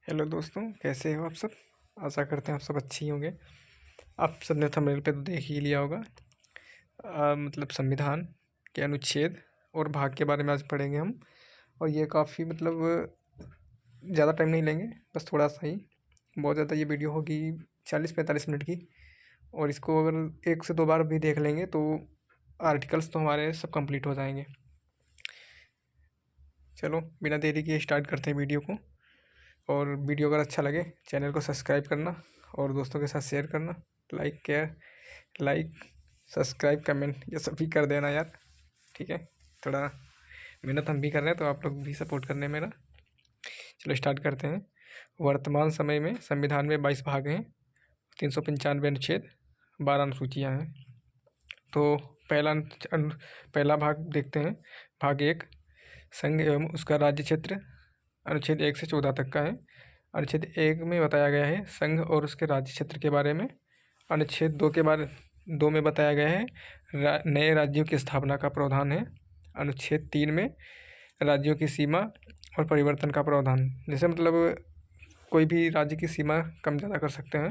Hello दोस्तों, कैसे हो आप सब। आशा करते हैं आप सब अच्छी होंगे। आप सबने थंबनेल पे तो देख ही लिया होगा। मतलब संविधान के अनुच्छेद और भाग के बारे में आज पढ़ेंगे हम। और ये काफ़ी ज़्यादा टाइम नहीं लेंगे, बस थोड़ा सा ही। बहुत ज़्यादा ये वीडियो होगी 40-45 मिनट की। और इसको अगर 1 से 2 बार भी देख लेंगे तो आर्टिकल्स तो हमारे सब कंप्लीट हो जाएंगे। चलो बिना देरी किए स्टार्ट करते हैं वीडियो को। और वीडियो अगर अच्छा लगे चैनल को सब्सक्राइब करना और दोस्तों के साथ शेयर करना। लाइक सब्सक्राइब कमेंट ये सब भी कर देना यार, ठीक है। थोड़ा मेहनत हम भी कर रहे हैं तो आप लोग भी सपोर्ट करने मेरा। चलो स्टार्ट करते हैं। वर्तमान समय में संविधान में 22 भाग हैं, 395 अनुच्छेद, 12 अनुसूचियाँ हैं। तो पहला भाग देखते हैं। भाग 1, संघ एवं उसका राज्य क्षेत्र, अनुच्छेद 1 से 14 तक का है। अनुच्छेद 1 में बताया गया है संघ और उसके राज्य क्षेत्र के बारे में। अनुच्छेद 2 में बताया गया है नए राज्यों की स्थापना का प्रावधान है। अनुच्छेद 3 में राज्यों की सीमा और परिवर्तन का प्रावधान, जैसे कोई भी राज्य की सीमा कम ज़्यादा कर सकते हैं।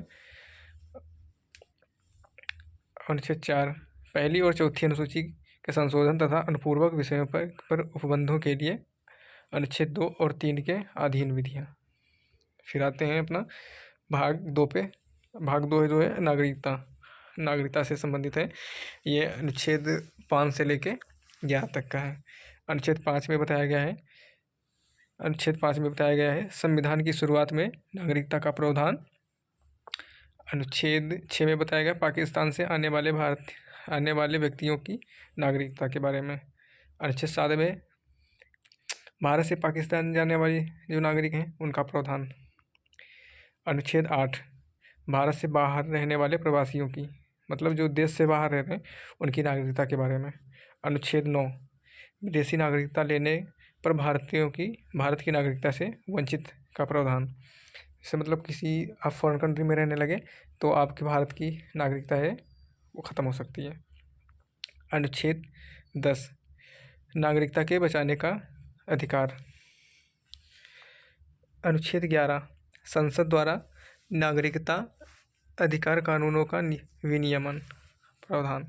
अनुच्छेद 4, पहली और चौथी अनुसूची के संशोधन तथा अनुपूरक विषयों पर उपबंधों के लिए अनुच्छेद 2 और 3 के अधीन विधियाँ। फिर आते हैं अपना भाग 2 पे। भाग 2 है जो है नागरिकता से संबंधित है। ये अनुच्छेद 5 से लेके 11 तक का है। अनुच्छेद 5 में बताया गया है संविधान की शुरुआत में नागरिकता का प्रावधान। अनुच्छेद 6 में बताया गया पाकिस्तान से आने वाले व्यक्तियों की नागरिकता के बारे में। अनुच्छेद 7 में भारत से पाकिस्तान जाने वाले जो नागरिक हैं उनका प्रावधान। अनुच्छेद 8, भारत से बाहर रहने वाले प्रवासियों की, मतलब जो देश से बाहर रह रहे हैं उनकी नागरिकता के बारे में। अनुच्छेद 9, विदेशी नागरिकता लेने पर भारतीयों की भारत की नागरिकता से वंचित का प्रावधान। इससे किसी आप फॉरेन कंट्री में रहने लगे तो आपकी भारत की नागरिकता है वो ख़त्म हो सकती है। अनुच्छेद 10, नागरिकता के बचाने का अधिकार। अनुच्छेद 11, संसद द्वारा नागरिकता अधिकार कानूनों का विनियमन प्रावधान।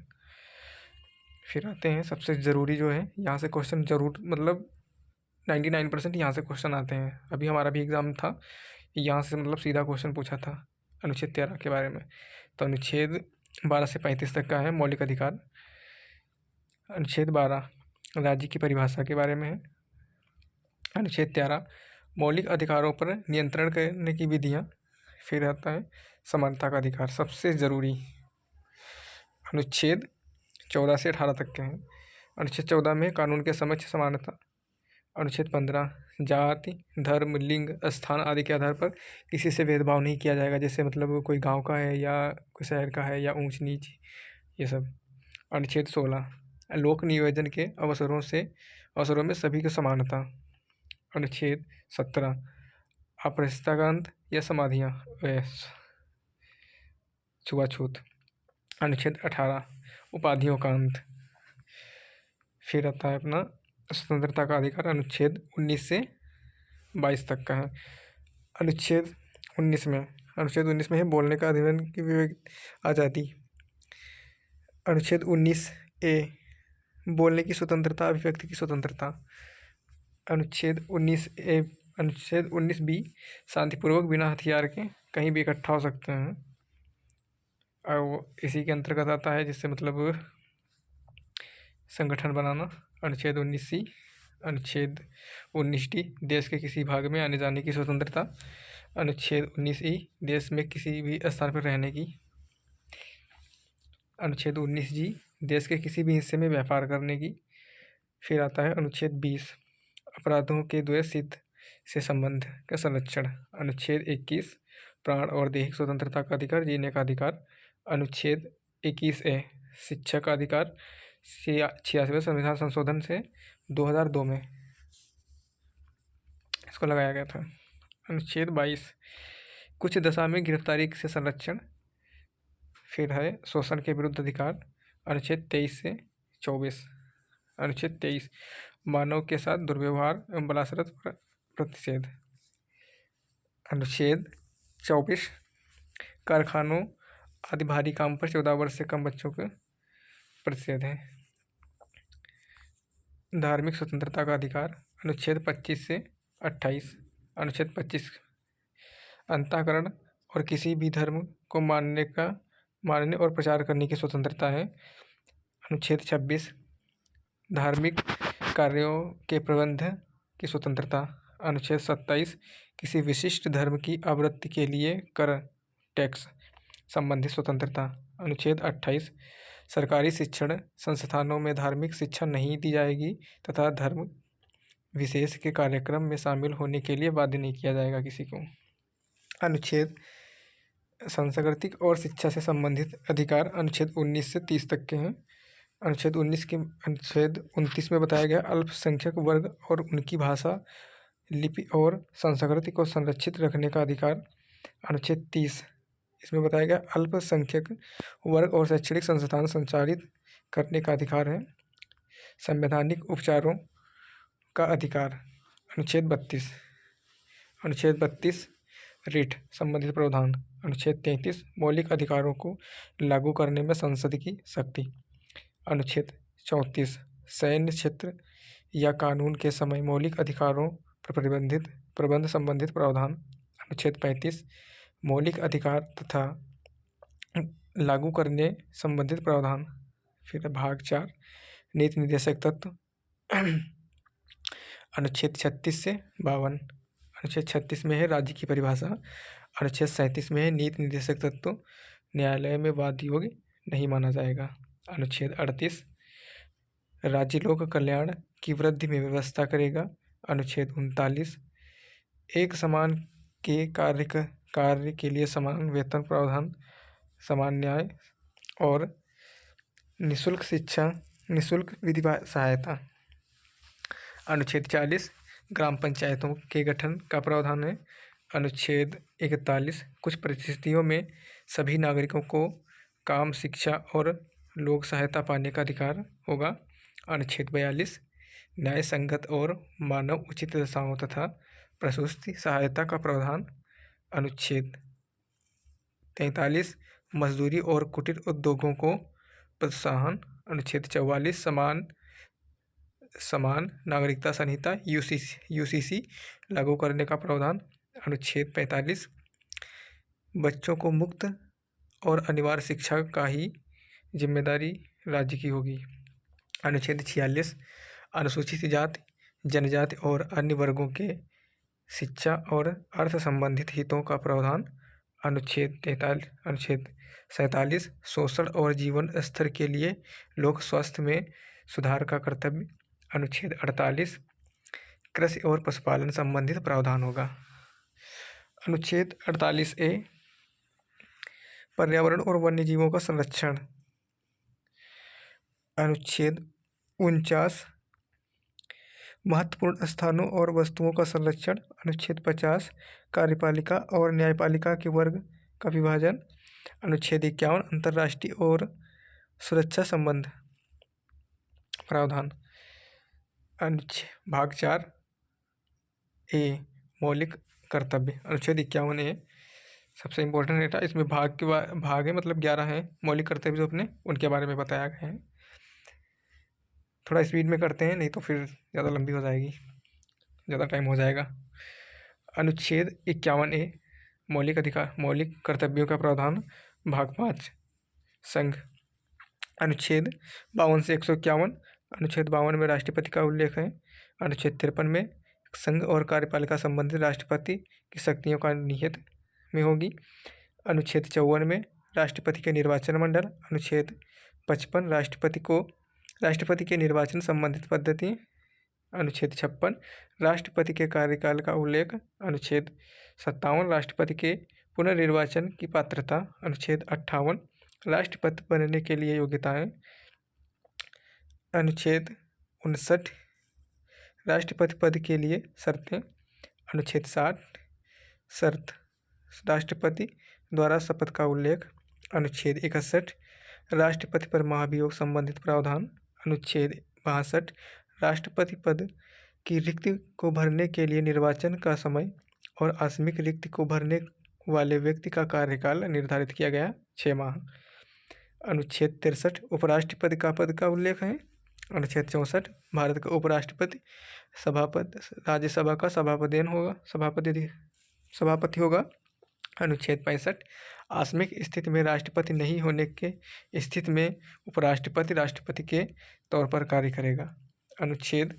फिर आते हैं सबसे ज़रूरी जो है, यहाँ से क्वेश्चन ज़रूर 99% यहाँ से क्वेश्चन आते हैं। अभी हमारा भी एग्ज़ाम था, यहाँ से सीधा क्वेश्चन पूछा था अनुच्छेद 13 के बारे में। तो अनुच्छेद 12 से 35 तक का है मौलिक अधिकार। अनुच्छेद 12 राज्य की परिभाषा के बारे में है। अनुच्छेद 13 मौलिक अधिकारों पर नियंत्रण करने की विधियाँ। फिर आता है समानता का अधिकार, सबसे ज़रूरी। अनुच्छेद 14 से 18 तक के हैं। अनुच्छेद 14 में कानून के समक्ष समानता। अनुच्छेद 15 जाति, धर्म, लिंग, स्थान आदि के आधार पर किसी से भेदभाव नहीं किया जाएगा, जैसे कोई गांव का है या कोई शहर का है या ऊंच नीच ये सब। अनुच्छेद 16 लोक नियोजन के अवसरों में सभी को समानता। अनुच्छेद 17 अपृष्टता का अंत या समाधियाँ छुआछूत। अनुच्छेद 18 उपाधियों का अंत। फिर आता है अपना स्वतंत्रता का अधिकार, अनुच्छेद 19 से 22 तक का है। अनुच्छेद 19 में है बोलने का अधिकार की विवेक आज़ादी। अनुच्छेद 19A बोलने की स्वतंत्रता, अभिव्यक्ति की स्वतंत्रता। अनुच्छेद 19B शांतिपूर्वक बिना हथियार के कहीं भी इकट्ठा हो सकते हैं। और वो इसी के अंतर्गत आता है, जिससे संगठन बनाना। अनुच्छेद 19C। अनुच्छेद 19D देश के किसी भाग में आने जाने की स्वतंत्रता। अनुच्छेद 19E देश में किसी भी स्थान पर रहने की। अनुच्छेद 19G देश के किसी भी हिस्से में व्यापार करने की। फिर आता है अनुच्छेद 20 अपराधों के द्वैत सिद्ध से संबंध का संरक्षण। अनुच्छेद 21 प्राण और दैहिक स्वतंत्रता का अधिकार, जीने का अधिकार। अनुच्छेद 21A शिक्षा का अधिकार 86वें संविधान संशोधन से 2002 में इसको लगाया गया था। अनुच्छेद 22 कुछ दशा में गिरफ्तारी से संरक्षण। फिर है शोषण के विरुद्ध अधिकार, अनुच्छेद 23 से 24। अनुच्छेद 23 मानव के साथ दुर्व्यवहार एवं बलात्कार पर प्रतिषेध। अनुच्छेद 24 कारखानों आदि भारी काम पर 14 वर्ष से कम बच्चों का प्रतिषेध है। धार्मिक स्वतंत्रता का अधिकार अनुच्छेद 25 से 28। अनुच्छेद 25 अंतःकरण और किसी भी धर्म को मानने और प्रचार करने की स्वतंत्रता है। अनुच्छेद 26 धार्मिक कार्यों के प्रबंध की स्वतंत्रता। अनुच्छेद 27 किसी विशिष्ट धर्म की आवृत्ति के लिए कर टैक्स संबंधी स्वतंत्रता। अनुच्छेद 28 सरकारी शिक्षण संस्थानों में धार्मिक शिक्षा नहीं दी जाएगी तथा धर्म विशेष के कार्यक्रम में शामिल होने के लिए बाध्य नहीं किया जाएगा किसी को। अनुच्छेद सांस्कृतिक और शिक्षा से संबंधित अधिकार अनुच्छेद 19 से 30 तक के हैं। अनुच्छेद 29 में बताया गया अल्पसंख्यक वर्ग और उनकी भाषा, लिपि और संस्कृति को संरक्षित रखने का अधिकार। अनुच्छेद 30 इसमें बताया गया अल्पसंख्यक वर्ग और शैक्षणिक संस्थान संचालित करने का अधिकार है। संवैधानिक उपचारों का अधिकार अनुच्छेद 32 रिट संबंधित प्रावधान। अनुच्छेद 33 मौलिक अधिकारों को लागू करने में संसद की शक्ति। अनुच्छेद 34 सैन्य क्षेत्र या कानून के समय मौलिक अधिकारों पर प्रबंध संबंधित प्रावधान। अनुच्छेद 35 मौलिक अधिकार तथा लागू करने संबंधित प्रावधान। फिर भाग 4 नीति निर्देशक तत्व। अनुच्छेद 36 से 52। अनुच्छेद 36 में है राज्य की परिभाषा। अनुच्छेद 37 में है नीति निर्देशक तत्व न्यायालय में वाद योग्य नहीं माना जाएगा। अनुच्छेद 38 राज्य लोक कल्याण की वृद्धि में व्यवस्था करेगा। अनुच्छेद 39 एक समान के कार्य के लिए समान वेतन प्रावधान, समान न्याय और निःशुल्क शिक्षा, निःशुल्क विधि सहायता। अनुच्छेद 40 ग्राम पंचायतों के गठन का प्रावधान है। अनुच्छेद 41 कुछ परिस्थितियों में सभी नागरिकों को काम, शिक्षा और लोक सहायता पाने का अधिकार होगा। अनुच्छेद 42 न्याय संगत और मानव उचित दशाओं तथा प्रसूति सहायता का प्रावधान। अनुच्छेद 43 मजदूरी और कुटीर उद्योगों को प्रोत्साहन। अनुच्छेद 44 समान नागरिकता संहिता यूसीसी लागू करने का प्रावधान। अनुच्छेद 45 बच्चों को मुक्त और अनिवार्य शिक्षा का ही जिम्मेदारी राज्य की होगी। अनुच्छेद 46 अनुसूचित जाति, जनजाति और अन्य वर्गों के शिक्षा और अर्थ संबंधित हितों का प्रावधान। अनुच्छेद 47 शोषण और जीवन स्तर के लिए लोक स्वास्थ्य में सुधार का कर्तव्य। अनुच्छेद 48 कृषि और पशुपालन संबंधित प्रावधान होगा। अनुच्छेद 48A पर्यावरण और वन्य जीवों का संरक्षण। अनुच्छेद 49 महत्वपूर्ण स्थानों और वस्तुओं का संरक्षण। अनुच्छेद 50 कार्यपालिका और न्यायपालिका के वर्ग का विभाजन। अनुच्छेद 51 अंतर्राष्ट्रीय और सुरक्षा संबंध प्रावधान। भाग 4 ए मौलिक कर्तव्य। अनुच्छेद 51A सबसे इम्पोर्टेंट डेटा। इसमें भाग है मतलब 11 हैं मौलिक कर्तव्य जो अपने उनके बारे में बताया गया है। थोड़ा स्पीड में करते हैं नहीं तो फिर ज़्यादा लंबी हो जाएगी, ज़्यादा टाइम हो जाएगा। अनुच्छेद 51A मौलिक कर्तव्यों का प्रावधान। भाग 5 संघ। अनुच्छेद 52 से 151। अनुच्छेद 52 में राष्ट्रपति का उल्लेख है। अनुच्छेद 53 में संघ और कार्यपालिका संबंधित राष्ट्रपति की शक्तियों का निहित में होगी। अनुच्छेद 54 में राष्ट्रपति के निर्वाचन मंडल। अनुच्छेद 55 राष्ट्रपति के निर्वाचन संबंधित पद्धति। अनुच्छेद 56 राष्ट्रपति के कार्यकाल का उल्लेख। अनुच्छेद 57 राष्ट्रपति के पुनर्निर्वाचन की पात्रता। अनुच्छेद 58 राष्ट्रपति बनने के लिए योग्यताएं। अनुच्छेद 59 राष्ट्रपति पद के लिए शर्तें। अनुच्छेद 60 शर्त राष्ट्रपति द्वारा शपथ का उल्लेख। अनुच्छेद 61 राष्ट्रपति पर महाभियोग संबंधित प्रावधान। अनुच्छेद 62 राष्ट्रपति पद की रिक्ति को भरने के लिए निर्वाचन का समय और आकस्मिक रिक्ति को भरने वाले व्यक्ति का कार्यकाल निर्धारित किया गया 6 माह। अनुच्छेद 63 उपराष्ट्रपति का पद का उल्लेख है। अनुच्छेद 64 भारत का उपराष्ट्रपति सभापति राज्यसभा का सभापति होगा। अनुच्छेद 65 आकस्मिक स्थिति में राष्ट्रपति नहीं होने के स्थिति में उपराष्ट्रपति राष्ट्रपति के तौर पर कार्य करेगा। अनुच्छेद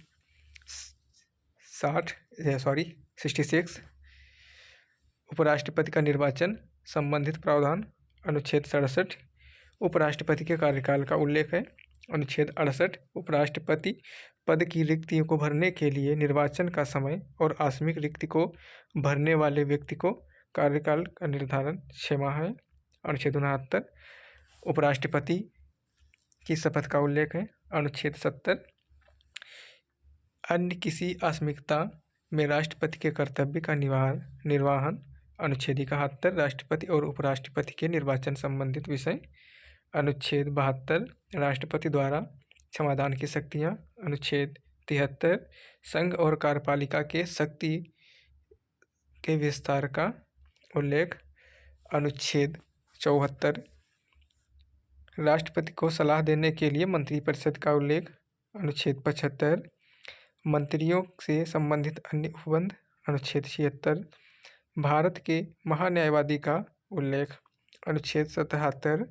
66 उपराष्ट्रपति का निर्वाचन संबंधित प्रावधान। अनुच्छेद 67 उपराष्ट्रपति के कार्यकाल का उल्लेख है। अनुच्छेद 68 उपराष्ट्रपति पद की रिक्तियों को भरने के लिए निर्वाचन का समय और आकस्मिक रिक्ति को भरने वाले व्यक्ति को कार्यकाल का निर्धारण 6 माह है। अनुच्छेद 69 उपराष्ट्रपति की शपथ का उल्लेख है। अनुच्छेद 70 अन्य किसी आकस्मिकता में राष्ट्रपति के कर्तव्य का निर्वहन। अनुच्छेद 71 राष्ट्रपति और उपराष्ट्रपति के निर्वाचन संबंधित विषय। अनुच्छेद 72 राष्ट्रपति द्वारा क्षमादान की शक्तियाँ। अनुच्छेद 73 संघ और कार्यपालिका के शक्ति के विस्तार का उल्लेख। अनुच्छेद 74 राष्ट्रपति को सलाह देने के लिए मंत्रिपरिषद का उल्लेख। अनुच्छेद 75 मंत्रियों से संबंधित अन्य उपबंध। अनुच्छेद 76 भारत के महान्यायवादी का उल्लेख। अनुच्छेद 77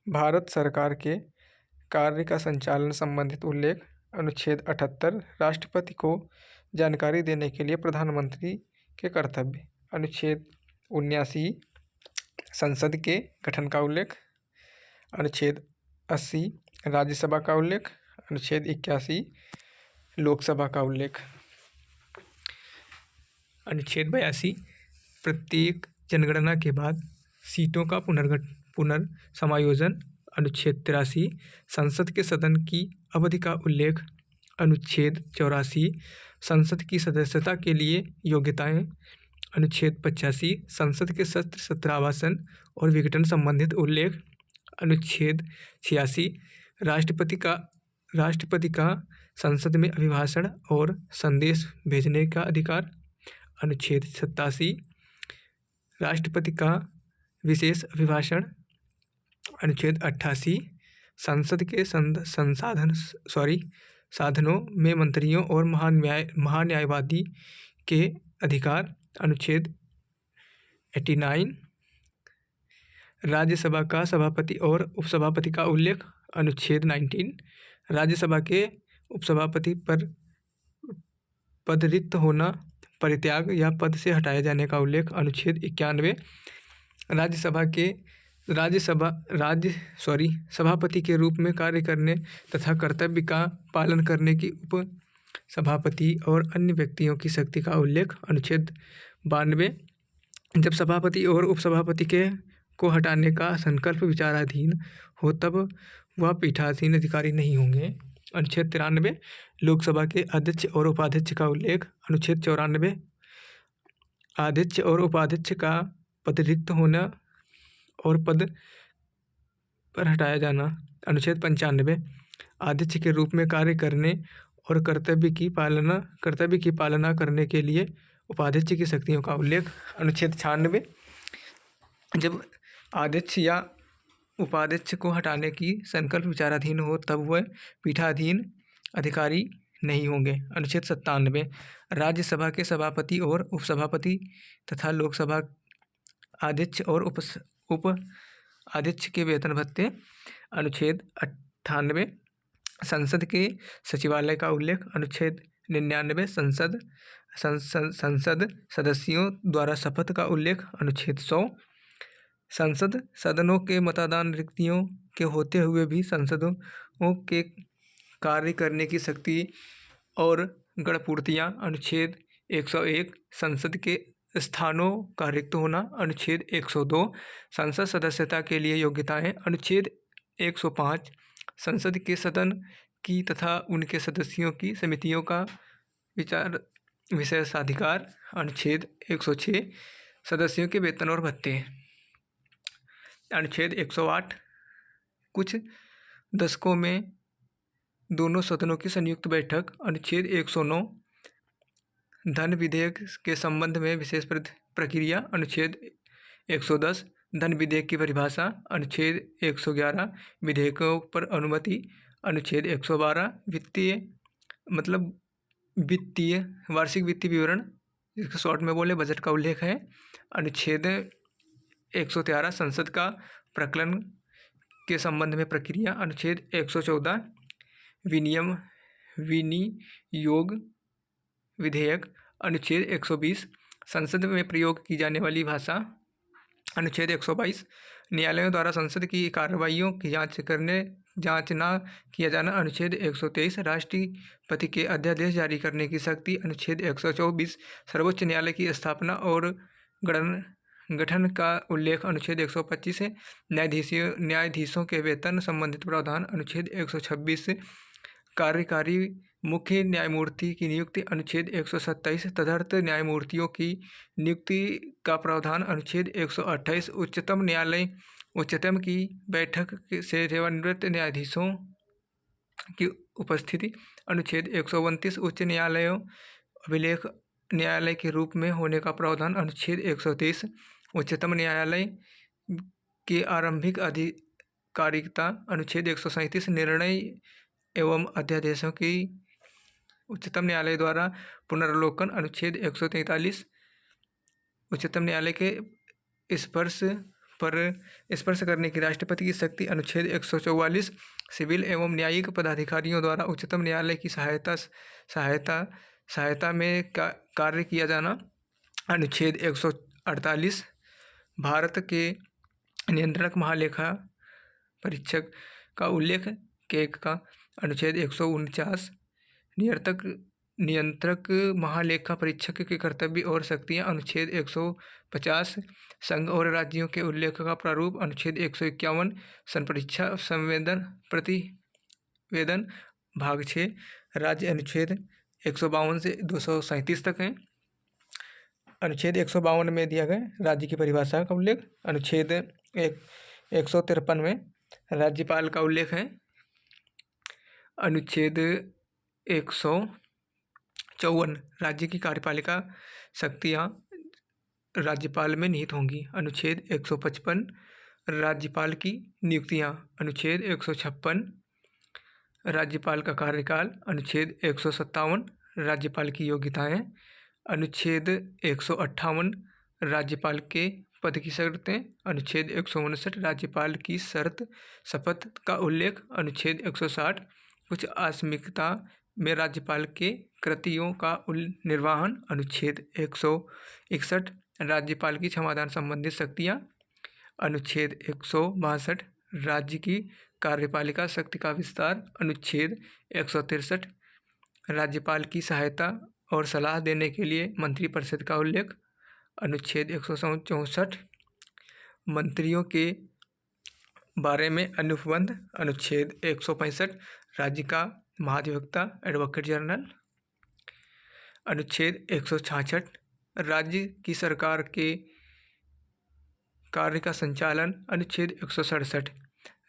भारत सरकार के कार्य का संचालन संबंधित उल्लेख। अनुच्छेद 78 राष्ट्रपति को जानकारी देने के लिए प्रधानमंत्री के कर्तव्य। अनुच्छेद 79 संसद के गठन का उल्लेख। अनुच्छेद 80 राज्यसभा का उल्लेख। अनुच्छेद 81 लोकसभा का उल्लेख। अनुच्छेद 82 प्रत्येक जनगणना के बाद सीटों का पुनर्समायोजन। अनुच्छेद 83 संसद के सदन की अवधि का उल्लेख। अनुच्छेद 84 संसद की सदस्यता के लिए योग्यताएं। अनुच्छेद 85 संसद के सत्र आवासन और विघटन संबंधित उल्लेख। अनुच्छेद 86 राष्ट्रपति का संसद में अभिभाषण और संदेश भेजने का अधिकार। अनुच्छेद 87 राष्ट्रपति का विशेष अभिभाषण। अनुच्छेद 88 संसद के साधनों में मंत्रियों और महान्यायवादी के अधिकार। अनुच्छेद 89 राज्यसभा का सभापति और उपसभापति का उल्लेख। अनुच्छेद 19 राज्यसभा के उपसभापति पर पद रिक्त होना, परित्याग या पद से हटाए जाने का उल्लेख। अनुच्छेद 91 सभापति के रूप में कार्य करने तथा कर्तव्य का पालन करने की उप सभापति और अन्य व्यक्तियों की शक्ति का उल्लेख। अनुच्छेद 92 जब सभापति और उपसभापति को हटाने का संकल्प विचाराधीन हो तब वह पीठासीन अधिकारी नहीं होंगे। अनुच्छेद 93 लोकसभा के अध्यक्ष और उपाध्यक्ष का उल्लेख। अनुच्छेद 94 अध्यक्ष और उपाध्यक्ष का पद रिक्त होना और पद पर हटाया जाना। अनुच्छेद 95 अध्यक्ष के रूप में कार्य करने और कर्तव्य की पालना करने के लिए उपाध्यक्ष की शक्तियों का उल्लेख। अनुच्छेद 96 जब अध्यक्ष या उपाध्यक्ष को हटाने की संकल्प विचाराधीन हो तब वह पीठाधीन अधिकारी नहीं होंगे। अनुच्छेद 97 राज्यसभा के सभापति और उपसभापति तथा लोकसभा अध्यक्ष और उप अध्यक्ष के वेतन भत्ते। अनुच्छेद 98 संसद के सचिवालय का उल्लेख। अनुच्छेद 99 संसद सदस्यों द्वारा शपथ का उल्लेख। अनुच्छेद 100 संसद सदनों के मतदान रिक्तियों के होते हुए भी संसदों के कार्य करने की शक्ति और गणपूर्तियाँ। अनुच्छेद 101 संसद के स्थानों का रिक्त होना। अनुच्छेद 102 संसद सदस्यता के लिए योग्यताएं। अनुच्छेद 105 संसद के सदन की तथा उनके सदस्यों की समितियों का विशेषाधिकार। अनुच्छेद 106 सदस्यों के वेतन और भत्ते। अनुच्छेद 108 कुछ दशकों में दोनों सदनों की संयुक्त बैठक। अनुच्छेद 109 धन विधेयक के संबंध में विशेष प्रक्रिया अनुच्छेद 110। धन विधेयक की परिभाषा अनुच्छेद 111। विधेयकों पर अनुमति अनुच्छेद 112। वित्तीय वार्षिक वित्तीय विवरण, जिसको शॉर्ट में बोले बजट का उल्लेख है, अनुच्छेद 113। संसद का प्रकलन के संबंध में प्रक्रिया अनुच्छेद 114। विनियोग विधेयक अनुच्छेद 120। संसद में प्रयोग की जाने वाली भाषा अनुच्छेद 122। न्यायालयों द्वारा संसद की कार्रवाइयों की जांच न किया जाना अनुच्छेद 123। राष्ट्रपति के अध्यादेश जारी करने की शक्ति अनुच्छेद 124। सर्वोच्च न्यायालय की स्थापना और गठन का उल्लेख अनुच्छेद 125 है। न्यायाधीशों के वेतन संबंधित प्रावधान अनुच्छेद 126। कार्यकारी मुख्य न्यायमूर्ति की नियुक्ति अनुच्छेद 127। तदर्थ न्यायमूर्तियों की नियुक्ति का प्रावधान अनुच्छेद 128। उच्चतम की बैठक से सेवानिवृत्त न्यायाधीशों की उपस्थिति अनुच्छेद 129। उच्च न्यायालयों अभिलेख न्यायालय के रूप में होने का प्रावधान अनुच्छेद 130। उच्चतम न्यायालय की आरंभिक आधिकारिकता अनुच्छेद 137। निर्णय एवं अध्यादेशों की उच्चतम न्यायालय द्वारा पुनर्वलोकन अनुच्छेद 143। उच्चतम न्यायालय के स्पर्श करने की राष्ट्रपति की शक्ति अनुच्छेद 144। सिविल एवं न्यायिक पदाधिकारियों द्वारा उच्चतम न्यायालय की सहायता में कार्य किया जाना अनुच्छेद 148। भारत के नियंत्रक महालेखा परीक्षक का उल्लेख केक का अनुच्छेद 149। नियंत्रक महालेखा परीक्षक के कर्तव्य और शक्तियाँ अनुच्छेद 150। संघ और राज्यों के उल्लेख का प्रारूप अनुच्छेद 151। संपरीक्षा प्रतिवेदन भाग 6 राज्य अनुच्छेद 152 से 237 तक हैं। अनुच्छेद 152 में दिया गया राज्य की परिभाषा का उल्लेख। अनुच्छेद 153 में राज्यपाल का उल्लेख है। अनुच्छेद 154 राज्य की कार्यपालिका शक्तियाँ राज्यपाल में निहित होंगी। अनुच्छेद 155 राज्यपाल की नियुक्तियाँ। अनुच्छेद 156 राज्यपाल का कार्यकाल। अनुच्छेद 157 राज्यपाल की योग्यताएं। अनुच्छेद 158 राज्यपाल के पद की शर्तें। अनुच्छेद 159 राज्यपाल की शपथ का उल्लेख। अनुच्छेद 160 कुछ आकस्मिकता में राज्यपाल के कृतियों का निर्वहन। अनुच्छेद 161 राज्यपाल की क्षमादान संबंधित शक्तियाँ। अनुच्छेद 162 राज्य की कार्यपालिका शक्ति का विस्तार। अनुच्छेद 163 राज्यपाल की सहायता और सलाह देने के लिए मंत्रिपरिषद का उल्लेख। अनुच्छेद 164 मंत्रियों के बारे में अनुबंध। अनुच्छेद 165 राज्य का महाधिवक्ता एडवोकेट जनरल। अनुच्छेद 166 राज्य की सरकार के कार्य का संचालन। अनुच्छेद 167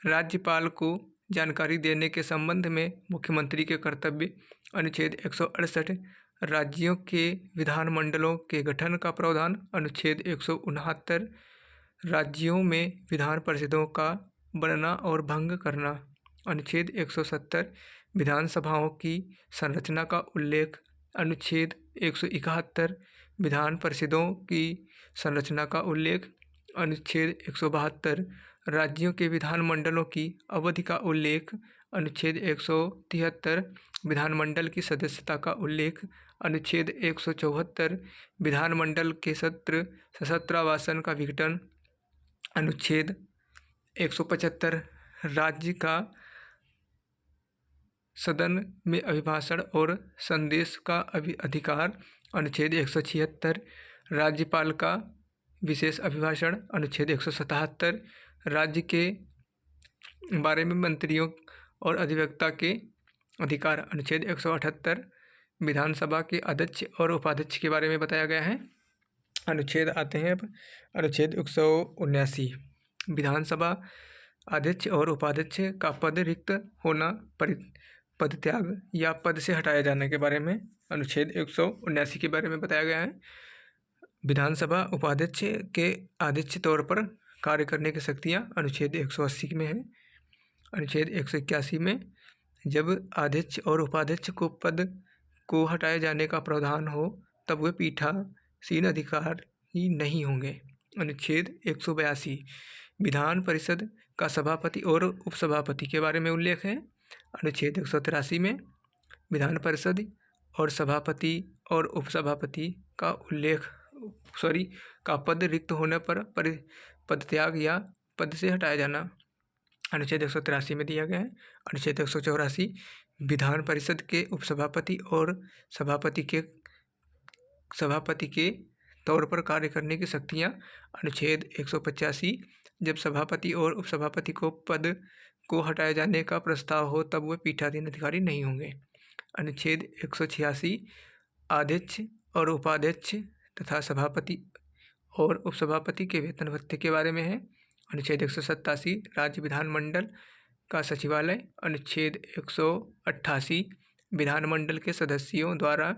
राज्यपाल को जानकारी देने के संबंध में मुख्यमंत्री के कर्तव्य। अनुच्छेद 168 राज्यों के विधानमंडलों के गठन का प्रावधान। अनुच्छेद 169 राज्यों में विधान परिषदों का बनना और भंग करना। अनुच्छेद 170 विधानसभाओं की संरचना का उल्लेख। अनुच्छेद 171 विधान परिषदों की संरचना का उल्लेख। अनुच्छेद 172 राज्यों के विधानमंडलों की अवधि का उल्लेख। अनुच्छेद 173 विधानमंडल की सदस्यता का उल्लेख। अनुच्छेद 174 विधानमंडल के सशस्त्रावासन का विघटन। अनुच्छेद 175 राज्य का सदन में अभिभाषण और संदेश का अधिकार। अनुच्छेद 176 राज्यपाल का विशेष अभिभाषण। अनुच्छेद 177 राज्य के बारे में मंत्रियों और अधिवक्ता के अधिकार। अनुच्छेद 178 विधानसभा के अध्यक्ष और उपाध्यक्ष के बारे में बताया गया है। अनुच्छेद आते हैं अब अनुच्छेद 179 विधानसभा अध्यक्ष और उपाध्यक्ष का पद रिक्त होना, पद त्याग या पद से हटाए जाने के बारे में। अनुच्छेद 179 के बारे में बताया गया है। विधानसभा उपाध्यक्ष के अध्यक्ष तौर पर कार्य करने की शक्तियाँ अनुच्छेद 180 में है। अनुच्छेद 181 में जब अध्यक्ष और उपाध्यक्ष को पद को हटाए जाने का प्रावधान हो तब वे पीठासीन अधिकार ही नहीं होंगे। अनुच्छेद 182 विधान परिषद का सभापति और उपसभापति के बारे में उल्लेख है। अनुच्छेद 183 में विधान परिषद और सभापति और उपसभापति का का पद रिक्त होने पर पदत्याग या पद से हटाया जाना अनुच्छेद 183 में दिया गया है। अनुच्छेद 184 विधान परिषद के उपसभापति और सभापति के तौर पर कार्य करने की शक्तियाँ। अनुच्छेद 185 जब सभापति और उपसभापति को पद को हटाए जाने का प्रस्ताव हो तब वे पीठासीन अधिकारी नहीं होंगे। अनुच्छेद 186 अध्यक्ष और उपाध्यक्ष तथा सभापति और उपसभापति के वेतन भत्ते के बारे में है। अनुच्छेद 187 राज्य विधानमंडल का सचिवालय। अनुच्छेद 188 विधानमंडल के सदस्यों द्वारा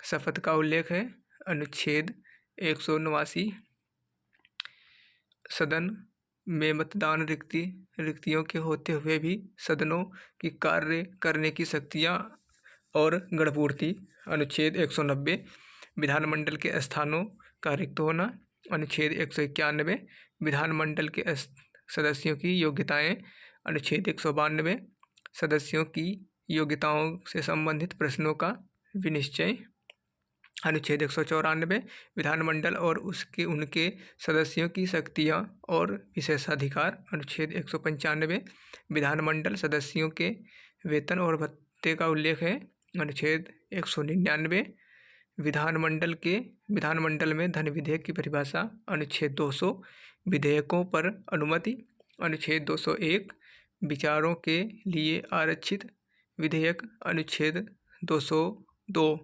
शपथ का उल्लेख है। अनुच्छेद 189 सदन में मतदान रिक्तियों के होते हुए भी सदनों की कार्य करने की शक्तियाँ और गणपूर्ति। अनुच्छेद 190 विधानमंडल के स्थानों का रिक्त होना। अनुच्छेद 191 विधानमंडल के सदस्यों की योग्यताएं। अनुच्छेद 192 सदस्यों की योग्यताओं से संबंधित प्रश्नों का विनिश्चय। अनुच्छेद 194 विधानमंडल और उनके सदस्यों की शक्तियाँ और विशेषाधिकार। अनुच्छेद 195 विधानमंडल सदस्यों के वेतन और भत्ते का उल्लेख है। अनुच्छेद 199 विधानमंडल में धन विधेयक की परिभाषा। अनुच्छेद 200 विधेयकों पर अनुमति। अनुच्छेद 201 विचारों के लिए आरक्षित विधेयक। अनुच्छेद 202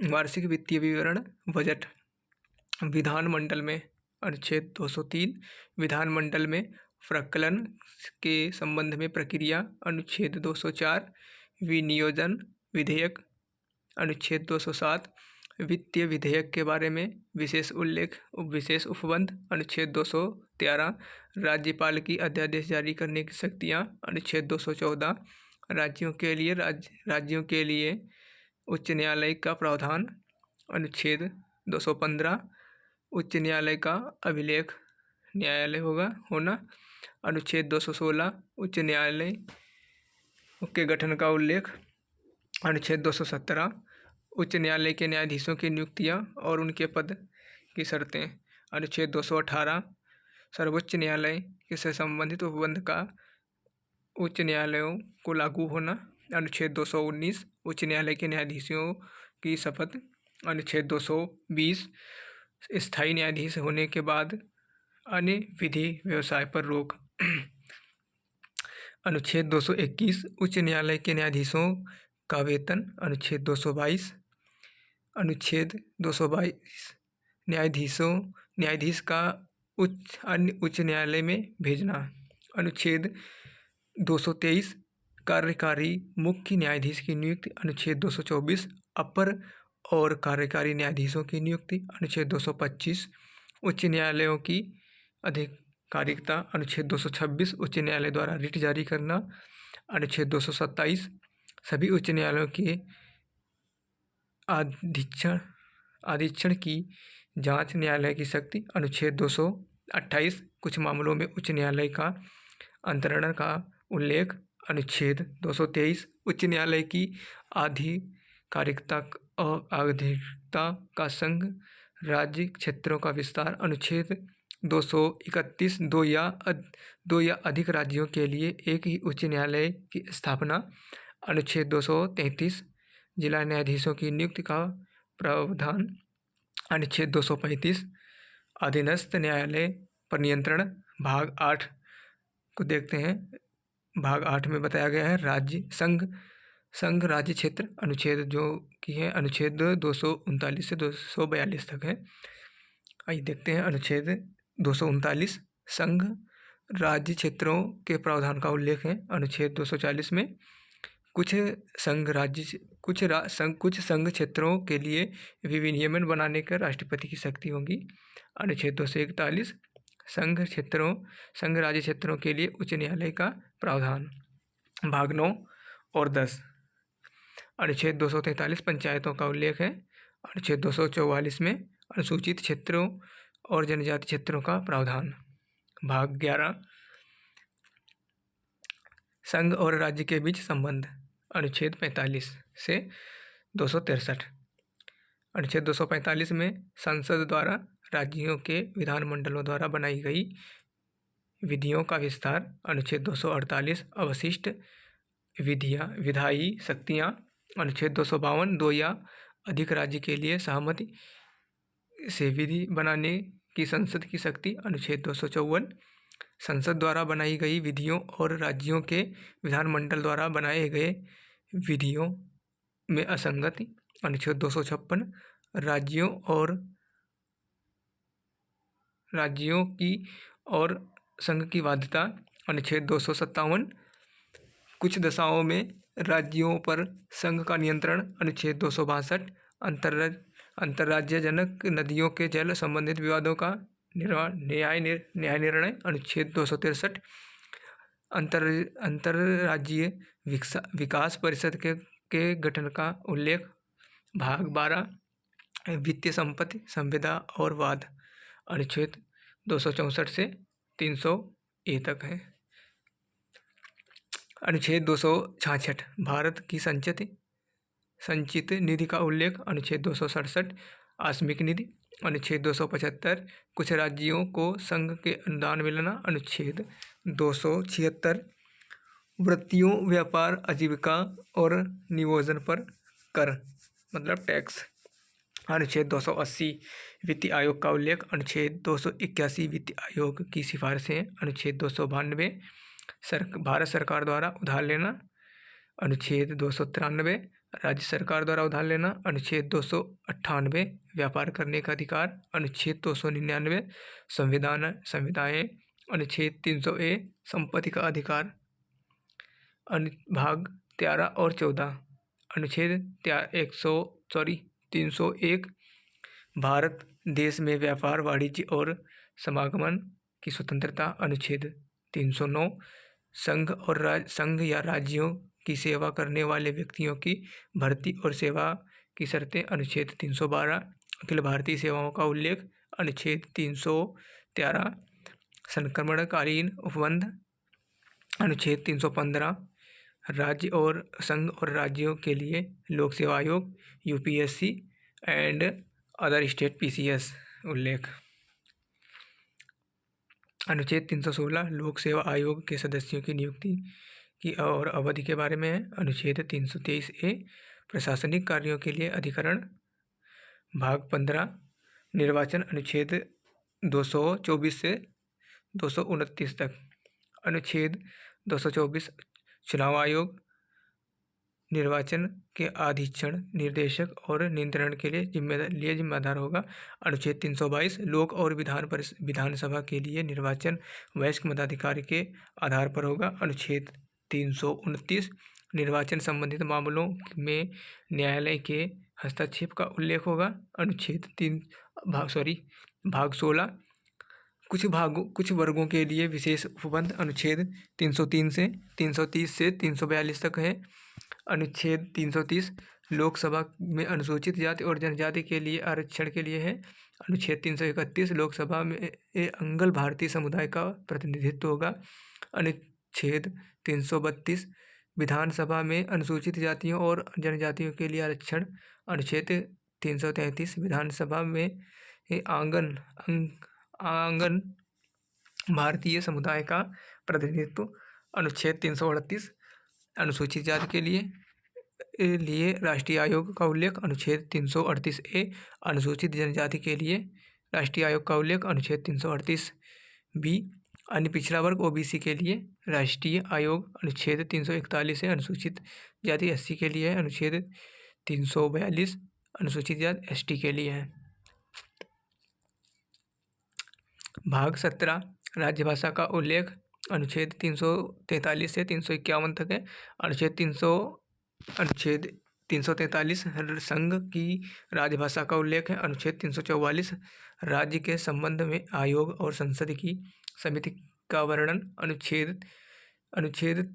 वार्षिक वित्तीय विवरण बजट विधानमंडल में। अनुच्छेद 203 विधानमंडल में प्रकलन के संबंध में प्रक्रिया। अनुच्छेद 204 विनियोजन विधेयक। अनुच्छेद 207 वित्तीय विधेयक के बारे में विशेष उल्लेख विशेष उपबंध। अनुच्छेद 213 राज्यपाल की अध्यादेश जारी करने की शक्तियाँ। अनुच्छेद 214 राज्यों के लिए उच्च न्यायालय का प्रावधान। अनुच्छेद 215 उच्च न्यायालय का अभिलेख न्यायालय होना। अनुच्छेद 216 उच्च न्यायालय के गठन का उल्लेख। अनुच्छेद 217 उच्च न्यायालय के न्यायाधीशों की नियुक्तियां और उनके पद की शर्तें। अनुच्छेद 218 सर्वोच्च न्यायालय से संबंधित उपबंध का उच्च न्यायालयों को लागू होना। अनुच्छेद 219 उच्च न्यायालय के न्यायाधीशों की शपथ। अनुच्छेद 220 स्थायी न्यायाधीश होने के बाद अन्य विधि व्यवसाय पर रोक। अनुच्छेद 221 उच्च न्यायालय के न्यायाधीशों का वेतन। अनुच्छेद 222 न्यायाधीश का अन्य उच्च न्यायालय में भेजना। अनुच्छेद 223 कार्यकारी मुख्य न्यायाधीश की नियुक्ति। अनुच्छेद 224 अपर और कार्यकारी न्यायाधीशों की नियुक्ति। अनुच्छेद 225 उच्च न्यायालयों की आधिकारिकता। अनुच्छेद 226 उच्च न्यायालय द्वारा रिट जारी करना। अनुच्छेद 227 सभी उच्च न्यायालयों के अधीक्षण की जांच न्यायालय की शक्ति। अनुच्छेद 228 कुछ मामलों में उच्च न्यायालय का अंतरण का उल्लेख। अनुच्छेद 223 उच्च न्यायालय की आधिकारिकता का संघ राज्य क्षेत्रों का विस्तार। अनुच्छेद 231 दो या अधिक राज्यों के लिए एक ही उच्च न्यायालय की स्थापना। अनुच्छेद 233 जिला न्यायाधीशों की नियुक्ति का प्रावधान। अनुच्छेद 235 अधीनस्थ न्यायालय पर नियंत्रण। भाग 8 को देखते हैं। भाग 8 में बताया गया है राज्य संघ राज्य क्षेत्र। अनुच्छेद जो कि है अनुच्छेद 239 से 242 तक है। आइए देखते हैं। अनुच्छेद 239 संघ राज्य क्षेत्रों के प्रावधान का उल्लेख है। अनुच्छेद 240 में कुछ कुछ संघ क्षेत्रों के लिए विनियमन बनाने का राष्ट्रपति की शक्ति होगी। अनुच्छेद 241 संघ राज्य क्षेत्रों के लिए उच्च न्यायालय का प्रावधान। भाग 9 और 10। अनुच्छेद 243 पंचायतों का उल्लेख है। अनुच्छेद 244 में अनुसूचित क्षेत्रों और जनजाति क्षेत्रों का प्रावधान। भाग 11 संघ और राज्य के बीच संबंध। अनुच्छेद 45 से 263। अनुच्छेद 245 में संसद द्वारा राज्यों के विधानमंडलों द्वारा बनाई गई विधियों का विस्तार। अनुच्छेद 248 अवशिष्ट विधायी शक्तियाँ। अनुच्छेद 252 दो या अधिक राज्य के लिए सहमति से विधि बनाने की संसद की शक्ति। अनुच्छेद 254 संसद द्वारा बनाई गई विधियों और राज्यों के विधानमंडल द्वारा बनाए गए विधियों में असंगति। अनुच्छेद 256 राज्यों की और संघ की बाध्यता। अनुच्छेद 257 कुछ दशाओं में राज्यों पर संघ का नियंत्रण। अनुच्छेद 262 अंतर्राज्यजनक नदियों के जल संबंधित विवादों का न्याय निर्णय। अनुच्छेद 263 अंतर्राज्यीय विकास परिषद के गठन का उल्लेख। भाग 12 वित्तीय संपत्ति संविदा और वाद। अनुच्छेद 264 से 300 तक है। अनुच्छेद 266 भारत की संचित निधि का उल्लेख। अनुच्छेद 267 आकस्मिक निधि। अनुच्छेद 275 कुछ राज्यों को संघ के अनुदान मिलना। अनुच्छेद 276 वृत्तियों व्यापार आजीविका और नियोजन पर कर मतलब टैक्स। अनुच्छेद 280 वित्तीय आयोग का उल्लेख। अनुच्छेद 281 वित्तीय आयोग की सिफारिशें। अनुच्छेद 292 भारत सरकार द्वारा उधार लेना। अनुच्छेद 293 राज्य सरकार द्वारा उधार लेना। अनुच्छेद 298 व्यापार करने का अधिकार। अनुच्छेद 299 संविदाएं। अनुच्छेद 300 संपत्ति का अधिकार। भाग 13 और 14। अनुच्छेद 301 भारत देश में व्यापार वाणिज्य और समागमन की स्वतंत्रता। अनुच्छेद 309 संघ या राज्यों की सेवा करने वाले व्यक्तियों की भर्ती और सेवा की शर्तें। अनुच्छेद 312 अखिल भारतीय सेवाओं का उल्लेख। अनुच्छेद 313 संक्रमणकालीन उपबंध। अनुच्छेद 315 राज्य और संघ और राज्यों के लिए लोक सेवा आयोग UPSC and other state PCS उल्लेख। अनुच्छेद 316 लोक सेवा आयोग के सदस्यों की नियुक्ति की और अवधि के बारे में है। अनुच्छेद 323 प्रशासनिक कार्यों के लिए अधिकरण। भाग 15 निर्वाचन। अनुच्छेद 224 से 229 तक। अनुच्छेद 224 चुनाव आयोग निर्वाचन के अधीक्षण निर्देशक और नियंत्रण के लिए जिम्मेदार होगा। अनुच्छेद 322 लोक और विधानसभा के लिए निर्वाचन वयस्क मताधिकार के आधार पर होगा। अनुच्छेद 329 निर्वाचन संबंधित मामलों में न्यायालय के हस्तक्षेप का उल्लेख होगा। अनुच्छेद भाग 16 कुछ वर्गों के लिए विशेष उपबंध। अनुच्छेद 303 से 330 से 342 तक है। अनुच्छेद 330 लोकसभा में अनुसूचित जाति और जनजाति के लिए आरक्षण के लिए है। अनुच्छेद 331 लोकसभा में अंगल भारतीय समुदाय का प्रतिनिधित्व होगा। अनुच्छेद 332 विधानसभा में अनुसूचित जातियों और जनजातियों के लिए आरक्षण। अनुच्छेद 333 विधानसभा में आंगन भारतीय समुदाय का प्रतिनिधित्व। अनुच्छेद 338 अनुसूचित जाति के लिए राष्ट्रीय आयोग का उल्लेख। अनुच्छेद 338 अनुसूचित जनजाति के लिए राष्ट्रीय आयोग का उल्लेख। अनुच्छेद 338 अन्य पिछड़ा वर्ग ओबीसी के लिए राष्ट्रीय आयोग। अनुच्छेद 341 अनुसूचित जाति एससी के लिए है। अनुच्छेद 342 अनुसूचित जाति एसटी के लिए है। भाग 17 राज्य भाषा का उल्लेख। अनुच्छेद 343 से 351 तक है। अनुच्छेद 343 संघ की राजभाषा का उल्लेख है। अनुच्छेद 344 राज्य के संबंध में आयोग और संसद की समिति का वर्णन। अनुच्छेद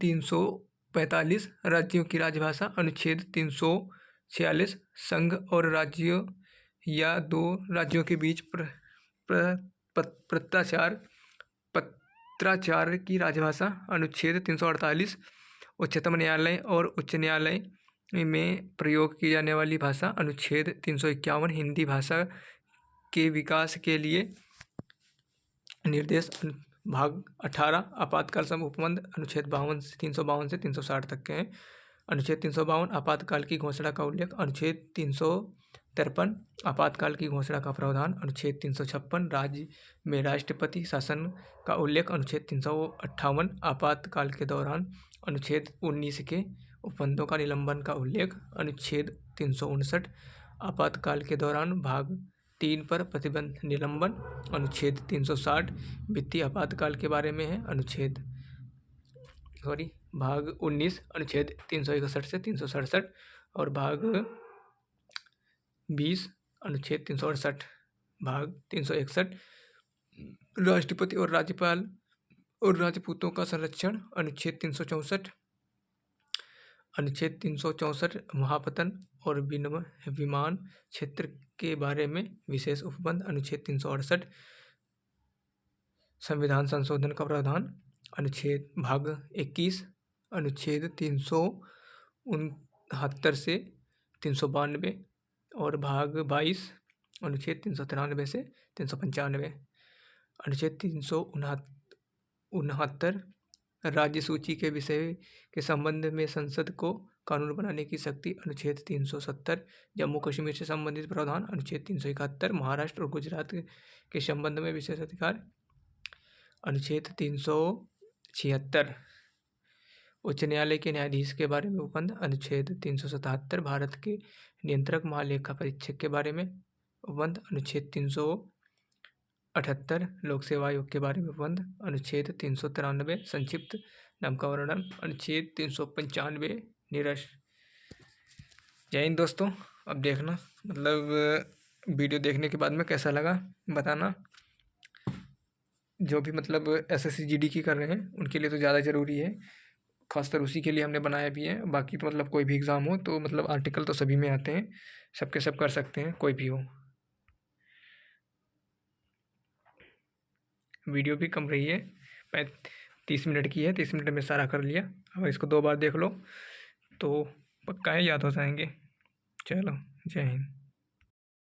345 राज्यों की राजभाषा। अनुच्छेद 346 संघ और राज्यों या दो राज्यों के बीच पत्राचार की राजभाषा। अनुच्छेद 348 उच्चतम न्यायालय और उच्च न्यायालय में प्रयोग की जाने वाली भाषा। अनुच्छेद 351 हिंदी भाषा के विकास के लिए निर्देश। भाग 18 आपातकाल सम उपबंध। अनुच्छेद 352 से 360 तक के हैं। अनुच्छेद 352 आपातकाल की घोषणा का उल्लेख। अनुच्छेद 353 आपातकाल की घोषणा का प्रावधान। अनुच्छेद 356 राज्य में राष्ट्रपति शासन का उल्लेख। अनुच्छेद 358 आपातकाल के दौरान अनुच्छेद 19 के उपबंधों का निलंबन का उल्लेख। अनुच्छेद 359 आपातकाल के दौरान भाग 3 पर प्रतिबंध निलंबन। अनुच्छेद 360 वित्तीय आपातकाल के बारे में है। भाग 19 अनुच्छेद 361 से 367 और भाग 20 अनुच्छेद 368 भाग 361 राष्ट्रपति और राज्यपाल और राजपूतों का संरक्षण। अनुच्छेद 364 महापतन और विमान क्षेत्र के बारे में विशेष उपबंध। अनुच्छेद 368 संविधान संशोधन का प्रावधान। अनुच्छेद भाग 21 अनुच्छेद 369 से 392 और भाग 22 अनुच्छेद 393 से 395। अनुच्छेद 369 राज्य सूची के विषय के संबंध में संसद को कानून बनाने की शक्ति। अनुच्छेद 370 जम्मू कश्मीर से संबंधित प्रावधान। अनुच्छेद 371 महाराष्ट्र और गुजरात के संबंध में विशेष अधिकार। अनुच्छेद 376 उच्च न्यायालय के न्यायाधीश के बारे में उपबंध। अनुच्छेद 377 भारत के नियंत्रक महालेखा परीक्षक के बारे में उपबंध। अनुच्छेद 378 लोक सेवा आयोग के बारे में उपबंध। अनुच्छेद 393 संक्षिप्त नाम का वर्णन। अनुच्छेद 395 निरस्त। जय हिंद दोस्तों। अब देखना मतलब वीडियो देखने के बाद में कैसा लगा बताना। जो भी मतलब SSC GD की कर रहे हैं उनके लिए तो ज़्यादा ज़रूरी है, खासकर उसी के लिए हमने बनाया भी है। बाकी तो मतलब कोई भी एग्ज़ाम हो तो मतलब आर्टिकल तो सभी में आते हैं, सबके सब कर सकते हैं, कोई भी हो। वीडियो भी कम रही है, 30 मिनट की है, 30 मिनट में सारा कर लिया। अब इसको 2 बार देख लो तो पक्का है याद हो जाएंगे। चलो जय हिंद।